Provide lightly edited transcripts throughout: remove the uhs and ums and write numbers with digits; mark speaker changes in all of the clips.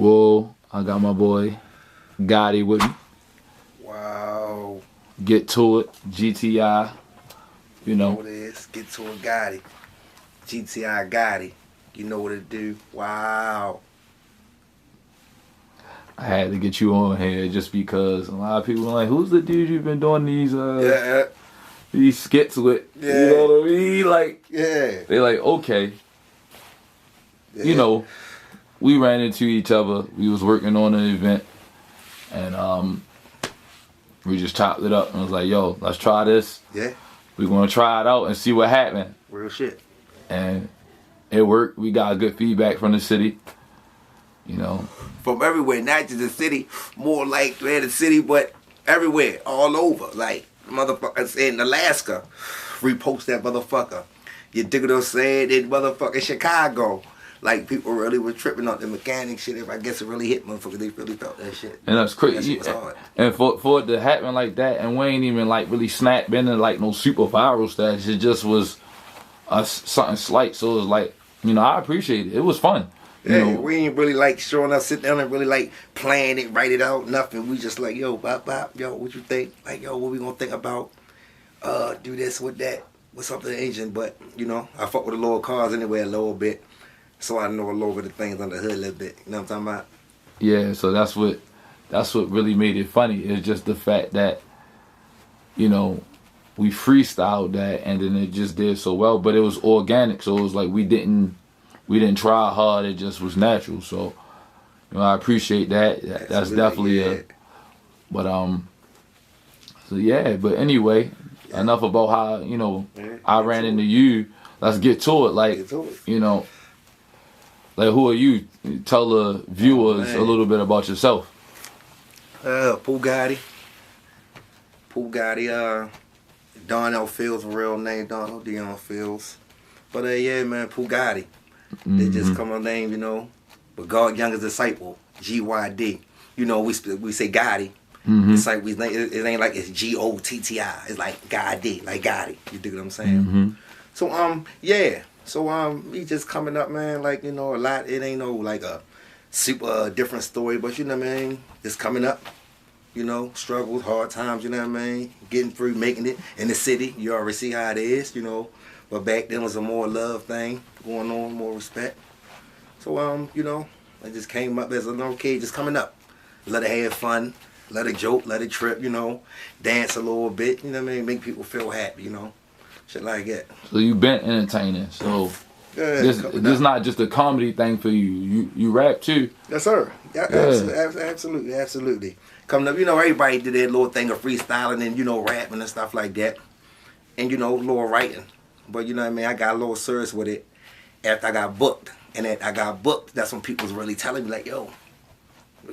Speaker 1: Whoa, I got my boy Gyd with me.
Speaker 2: Wow.
Speaker 1: Get to it, GTI. You know.
Speaker 2: What it is? Get to it, Gyd. GTI Gyd. You know what it do. Wow.
Speaker 1: I had to get you on here just because a lot of people are like, who's the dude you've been doing these skits with?
Speaker 2: Yeah.
Speaker 1: You know what I mean? Like,
Speaker 2: yeah.
Speaker 1: they like, okay.
Speaker 2: Yeah.
Speaker 1: You know, we ran into each other. We was working on an event, and we just chopped it up and was like, yo, let's try this.
Speaker 2: Yeah.
Speaker 1: We're gonna try it out and see what happened.
Speaker 2: Real shit.
Speaker 1: And it worked. We got good feedback from the city. You know.
Speaker 2: From everywhere, not just the city, more like the city, but everywhere, all over. Like, motherfuckers in Alaska, repost that motherfucker. You dig what I'm saying? In motherfucking Chicago. Like, people really were tripping on the mechanic shit. If I guess it really hit motherfuckers, they really felt that shit.
Speaker 1: And that's crazy.
Speaker 2: That shit was hard.
Speaker 1: And for it to happen like that, and we ain't even like really snapped into like no super viral status. It just was something slight. So it was like, you know, I appreciate it. It was fun.
Speaker 2: Yeah,
Speaker 1: you know,
Speaker 2: we ain't really like showing up, sit down and really like plan it, write it out, nothing. We just like, yo, bop, bop, yo, what you think? Like, yo, what we gonna think about? Do this with that, with something Asian. But, you know, I fuck with the lower cars anyway a little bit. So I know a little bit of things under the hood a little bit. You know what I'm talking about?
Speaker 1: Yeah, so that's what really made it funny. It's just the fact that, you know, we freestyled that and then it just did so well. But it was organic, so it was like we didn't try hard. It just was natural. So, you know, I appreciate that. That's definitely But so yeah. But anyway, enough about how, you know, I ran into you. Let's get to it. Like, you know, like, who are you? Tell the viewers a little bit about yourself.
Speaker 2: Pooh Gyd. Pooh Gyd. Darnell Fields, real name Darnell Dion Fields. But yeah, man, Pooh Gyd. They just come on name, you know. But God youngest disciple, GYD. You know, we say Gyd. It's like it ain't like it's GOTTI. It's like Gyd, like Gyd. You dig what I'm saying? So yeah. So we just coming up, man. Like, you know, a lot. It ain't no like a super different story, but you know what I mean. Just coming up. You know, struggles, hard times. You know what I mean. Getting through, making it in the city. You already see how it is. You know. But back then was a more love thing going on, more respect. So, you know, I just came up as a little kid, just coming up. Let it have fun, let it joke, let it trip, you know, dance a little bit, you know what I mean, make people feel happy, you know, shit like that. So
Speaker 1: you been entertaining, so this not just a comedy thing for you. You rap too.
Speaker 2: Yes, sir. Yeah. Absolutely, absolutely. Coming up, you know, everybody did their little thing of freestyling and, you know, rapping and stuff like that. And, you know, little writing. But, you know what I mean, I got a little serious with it after I got booked. And then I got booked, that's when people was really telling me, like, yo,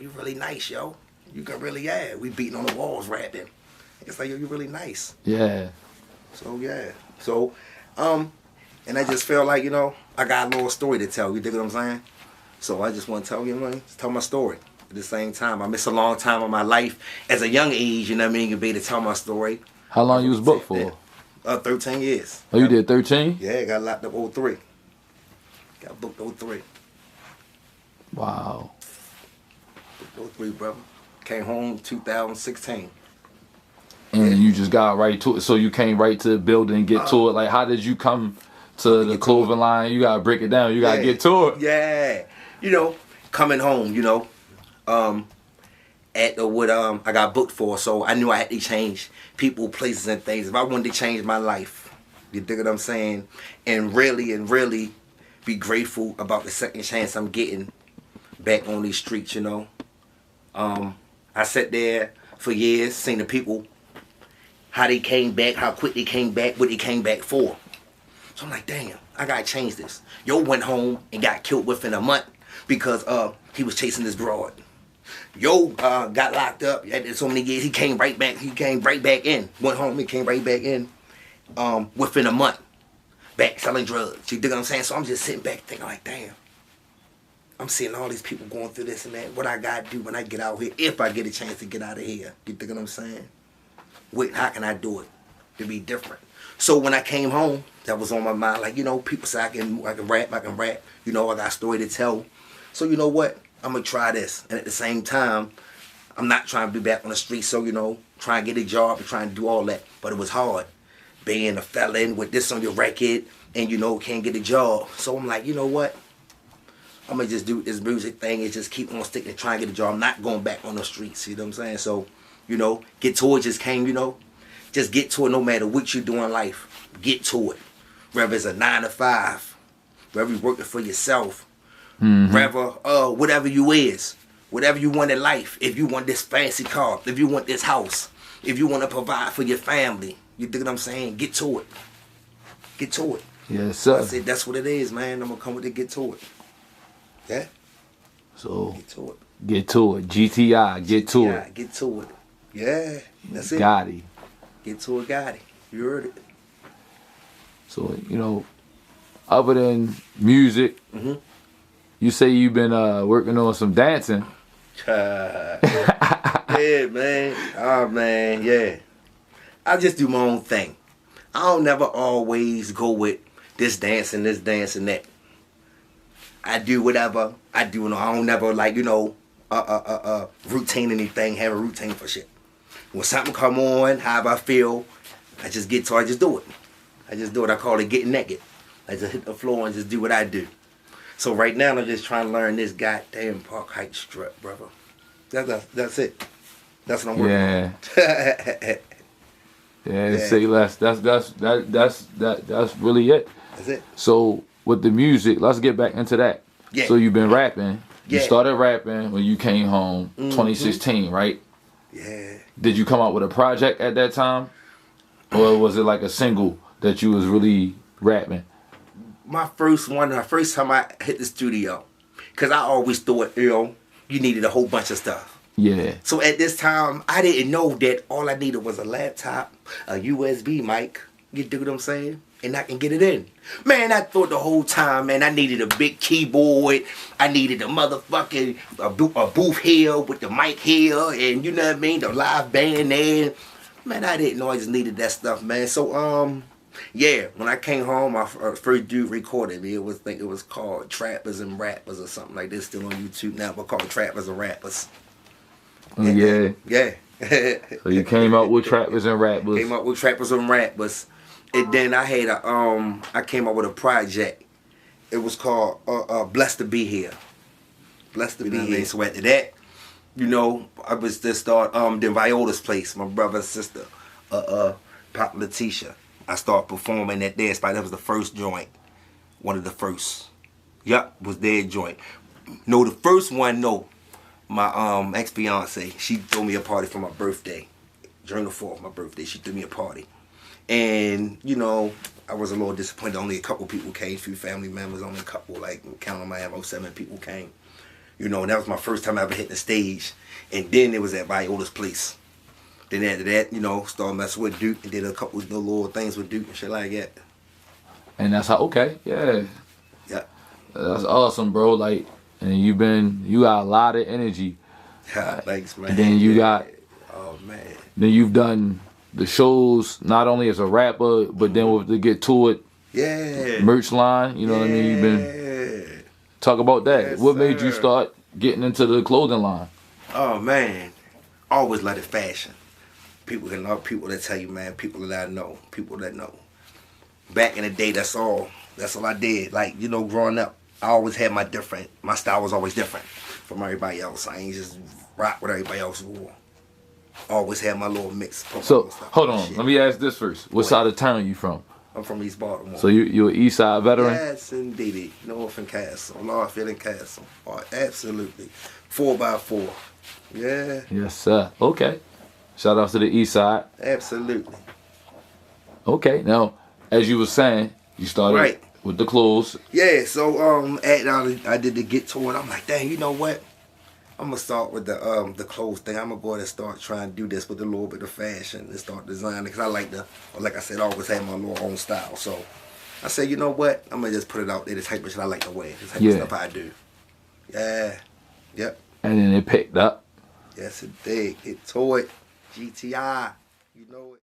Speaker 2: you really nice, yo. You can really, we beating on the walls rapping. It's like, yo, you really nice.
Speaker 1: Yeah.
Speaker 2: So, yeah. So, and I just feel like, you know, I got a little story to tell. You dig what I'm saying? So I just want to tell you, man, tell my story. At the same time, I missed a long time of my life as a young age, you know what I mean, to be able to tell my story.
Speaker 1: How long you was booked for?
Speaker 2: 13 years.
Speaker 1: Oh, you did 13?
Speaker 2: Yeah, got locked up 03. Got booked 03.
Speaker 1: Wow.
Speaker 2: Booked 03, brother. Came home 2016.
Speaker 1: And you just got right to it. So you came right to the building and get to it. Like, how did you come to the clothing line? You got to break it down. You got to get to it.
Speaker 2: Yeah. You know, coming home, you know, at what I got booked for. So I knew I had to change people, places, and things. If I wanted to change my life, you dig what I'm saying? And really be grateful about the second chance I'm getting back on these streets, you know. I sat there for years, seen the people, how they came back, how quick they came back, what they came back for. So I'm like, damn, I gotta change this. Yo went home and got killed within a month because he was chasing this broad. Yo got locked up after so many years. He came right back in. Went home, he came right back in within a month. Back selling drugs. You dig what I'm saying? So I'm just sitting back thinking like, damn. I'm seeing all these people going through this and that. What I gotta do when I get out here, if I get a chance to get out of here. You dig what I'm saying? Wait, how can I do it to be different? So when I came home, that was on my mind. Like, you know, people say I can rap. You know, I got a story to tell. So you know what? I'm gonna try this. And at the same time, I'm not trying to be back on the street, so trying to get a job and trying to do all that. But it was hard being a felon with this on your record and can't get a job. So I'm like, you know what? I'm gonna just do this music thing and just keep on sticking and trying to get a job. I'm not going back on the streets, you know what I'm saying? So, Get To It just came, just get to it no matter what you do in life. Get to it. Whether it's a 9 to 5, whether you're working for yourself, whether whatever you is, whatever you want in life. If you want this fancy car, if you want this house, if you want to provide for your family, you think what I'm saying? Get to it. Get to it.
Speaker 1: Yes, sir.
Speaker 2: I said that's what it is, man. I'm gonna come with it. Get to it. Yeah.
Speaker 1: So
Speaker 2: get to it.
Speaker 1: Get to it. GTI. Get to
Speaker 2: it.
Speaker 1: it.
Speaker 2: Get to it. Yeah. That's it.
Speaker 1: Gotti.
Speaker 2: Get to it. Gotti. You heard it.
Speaker 1: So other than music, you say you've been working on some dancing.
Speaker 2: Yeah, man. Oh, man. Yeah. I just do my own thing. I don't never always go with this dance and that. I do whatever I do. I don't never routine anything. Have a routine for shit. When something come on, however I feel, I just get to. I just do it. I just do it. I call it getting naked. I just hit the floor and just do what I do. So right now I'm just trying to learn this goddamn Park Heights strut, brother. That's it. That's what I'm working on.
Speaker 1: Yeah, say less. That's really it.
Speaker 2: That's it.
Speaker 1: So with the music, let's get back into that.
Speaker 2: Yeah.
Speaker 1: So you've been rapping.
Speaker 2: Yeah.
Speaker 1: You started rapping when you came home, 2016, right?
Speaker 2: Yeah.
Speaker 1: Did you come out with a project at that time, or was it like a single that you was really rapping?
Speaker 2: My first time I hit the studio, cause I always thought you needed a whole bunch of stuff.
Speaker 1: Yeah.
Speaker 2: So at this time, I didn't know that all I needed was a laptop, a USB mic. You dig what I'm saying? And I can get it in. Man, I thought the whole time, man, I needed a big keyboard. I needed a motherfucking a booth here with the mic here, and you know what I mean, the live band there. Man, I didn't know I just needed that stuff, man. So yeah, when I came home, my first dude recorded me. It was called Trappers and Rappers or something like this. Still on YouTube now, but called Trappers and Rappers.
Speaker 1: Yeah.
Speaker 2: Yeah.
Speaker 1: So you came out with Trappers and Rappers.
Speaker 2: Came out with Trappers and Rappers. And then I had I came up with a project. It was called Blessed to Be Here. Blessed to Be Here. So after that, I was just start then Viola's place, my brother and sister, Pop Letitia. I started performing at their spot. That was the first joint. One of the first. Yup, was their joint. No, the first one, no. My ex-fiance, she threw me a party for my birthday. During the 4th of my birthday, she threw me a party. And, I was a little disappointed. Only a couple people came, a few family members, only a couple, count on my hand, 7 people came. And that was my first time ever hitting the stage. And then it was at Viola's place. Then after that, started messing with Duke and did a couple of little things with Duke and shit like that.
Speaker 1: And that's how, yeah.
Speaker 2: Yeah.
Speaker 1: That's awesome, bro. And you got a lot of energy.
Speaker 2: Yeah, thanks, man.
Speaker 1: And then you got,
Speaker 2: oh, man.
Speaker 1: Then you've done the shows, not only as a rapper, but then with the Get To It merch line, you know what I mean? You've been, talk about that.
Speaker 2: Yes,
Speaker 1: what made you
Speaker 2: sir.
Speaker 1: start getting into the clothing line?
Speaker 2: Oh, man. Always loved fashion. People that tell you, man, people that I know, people that know. Back in the day, that's all I did. Growing up, I always had my style was always different from everybody else. I ain't just rock what everybody else wore. Always had my little mix.
Speaker 1: So, hold on. Let me ask this first. What side of town you from?
Speaker 2: I'm from East Baltimore.
Speaker 1: So you're an East Side veteran?
Speaker 2: Yes, indeed. North and Castle. Lawfield and Castle. Oh, absolutely. 4x4. Yeah.
Speaker 1: Yes, sir. Okay. Shout out to the East Side.
Speaker 2: Absolutely.
Speaker 1: Okay. Now, as you were saying, you started with the clothes.
Speaker 2: Yeah, so I did the Get To It. I'm like, dang, you know what? I'm gonna start with the clothes thing. I'm gonna go ahead and start trying to do this with a little bit of fashion and start designing, because I like I said, I always had my little own style. So I said, you know what? I'm gonna just put it out there. This type of shit I like to wear. This type of stuff I do. Yeah. Yep.
Speaker 1: And then it picked up.
Speaker 2: Yes, it did. Get to it. GTI. You know it.